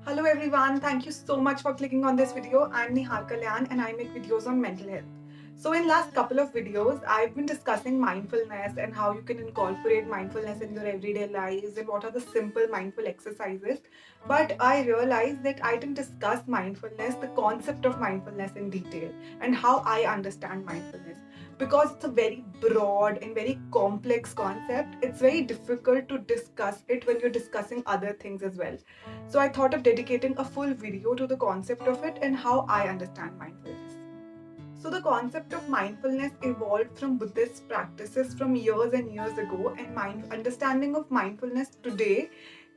Hello everyone, thank you so much for clicking on this video. I'm Nihal Kalyan and I make videos on mental health. So in last couple of videos, I've been discussing mindfulness and how you can incorporate mindfulness in your everyday lives and what are the simple mindful exercises. But I realized that I didn't discuss mindfulness, the concept of mindfulness in detail and how I understand mindfulness. Because it's a very broad and very complex concept, it's very difficult to discuss it when you're discussing other things as well. So I thought of dedicating a full video to the concept of it and how I understand mindfulness. So the concept of mindfulness evolved from Buddhist practices from years and years ago, and understanding of mindfulness today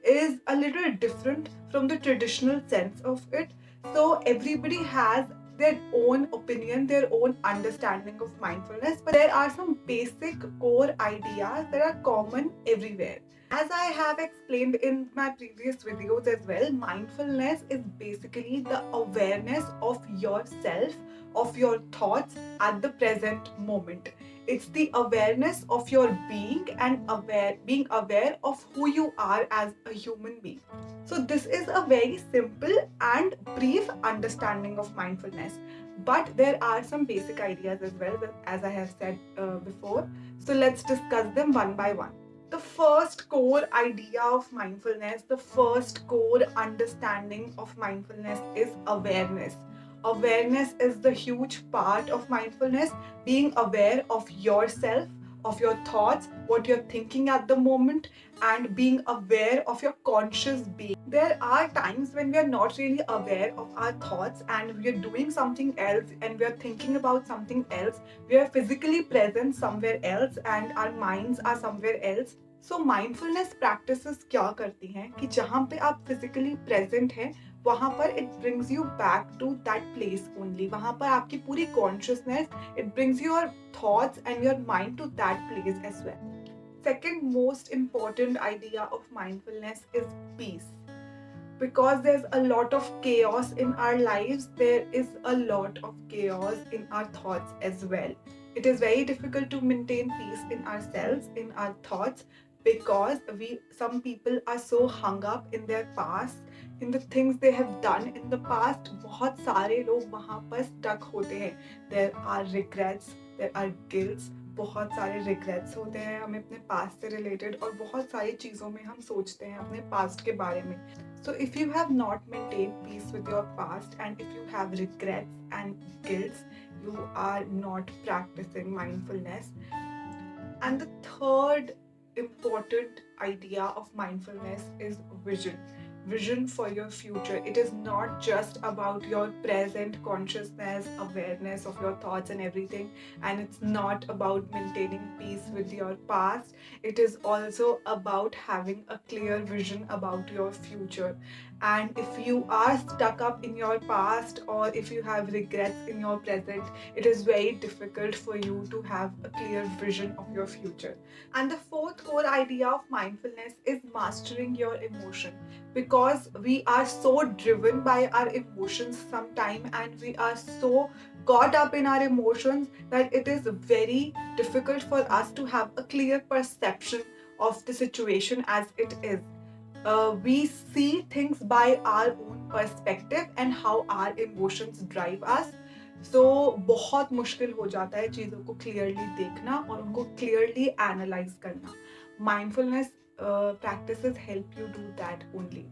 is a little different from the traditional sense of it. So everybody has their own opinion, their own understanding of mindfulness, but there are some basic core ideas that are common everywhere. As I have explained in my previous videos as well, mindfulness is basically the awareness of yourself, of your thoughts at the present moment. It's the awareness of your being and being aware of who you are as a human being. So this is a very simple and brief understanding of mindfulness. But there are some basic ideas as well, as I have said before. So let's discuss them one by one. The first core idea of mindfulness, the first core understanding of mindfulness is awareness. Awareness is the huge part of mindfulness, being aware of yourself, of your thoughts, what you're thinking at the moment, and being aware of your conscious being. There are times when we are not really aware of our thoughts and we are doing something else and we are thinking about something else. We are physically present somewhere else and our minds are somewhere else. So mindfulness practices क्या करती हैं कि जहाँ पे आप physically present हैं वहाँ पर it brings you back to that place only. वहाँ पर आपकी पूरी consciousness, it brings your thoughts and your mind to that place as well. Second most important idea of mindfulness is peace. Because there's a lot of chaos in our lives, there is a lot of chaos in our thoughts as well. It is very difficult to maintain peace in ourselves, in our thoughts, because some people are so hung up in their past, in the things they have done in the past. बहुत सारे लोग वहाँ पर stuck होते हैं. There are regrets, there are guilts, बहुत सारे regrets होते हैं हमें अपने पास्ट से रिलेटेड और बहुत सारी चीज़ों में हम सोचते हैं अपने पास्ट के बारे में. So if you have not maintained peace with your past and if you have regrets and guilts, you are not practicing mindfulness. And the third important idea of mindfulness is vision. Vision for your future. It is not just about your present consciousness, awareness of your thoughts and everything, and it's not about maintaining peace with your past. It is also about having a clear vision about your future. And if you are stuck up in your past or if you have regrets in your present, it is very difficult for you to have a clear vision of your future. And the fourth core idea of mindfulness is mastering your emotion, because we are so driven by our emotions sometimes and we are so caught up in our emotions that it is very difficult for us to have a clear perception of the situation as it is. We see things by our own perspective and how our emotions drive us. So बहुत मुश्किल हो जाता है चीज़ों को clearly देखना और उनको क्लियरली एनालाइज करना. Mindfulness practices help you do that only.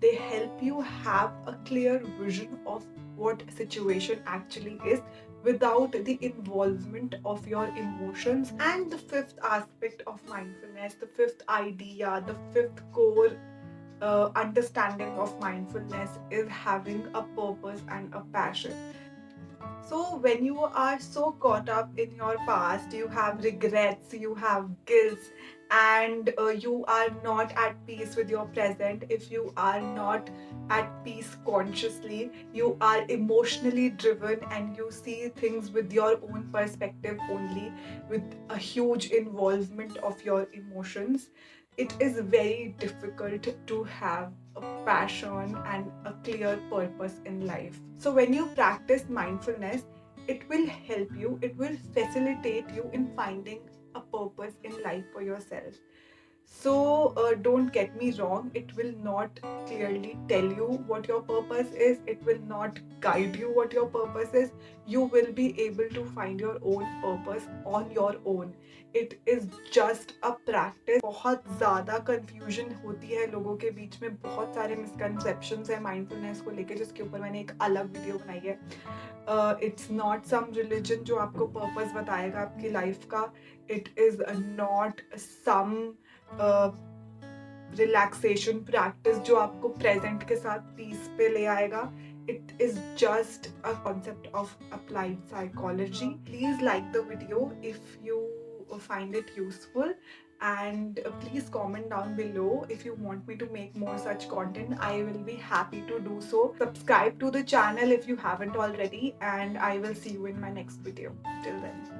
They help you have a clear vision of what situation actually is without the involvement of your emotions. And the fifth aspect of mindfulness, the fifth idea, the fifth core understanding of mindfulness is having a purpose and a passion. So when you are so caught up in your past, you have regrets, you have guilt, and you are not at peace with your present. If you are not at peace consciously, you are emotionally driven and you see things with your own perspective only, with a huge involvement of your emotions. It is very difficult to have a passion and a clear purpose in life. So when you practice mindfulness, it will help you, it will facilitate you in finding a purpose in life for yourself. So don't get me wrong, it will not clearly tell you what your purpose is, it will not guide you what your purpose is. You will be able to find your own purpose on your own. It is just a practice. बहुत ज़्यादा confusion होती है लोगों के बीच में, बहुत सारे misconceptions है mindfulness को लेके, जिसके ऊपर मैंने एक अलग वीडियो बनाई है. It's not some religion जो आपको purpose बताएगा आपकी life का. It is not some relaxation practice जो आपको प्रेजेंट के साथ पीस पे ले आएगा. It is just a concept of applied psychology. Please like the video if you find it useful, and please comment down below if you want me to make more such content. I will be happy to do so. Subscribe to the channel if you haven't already, and I will see you in my next video. Till then.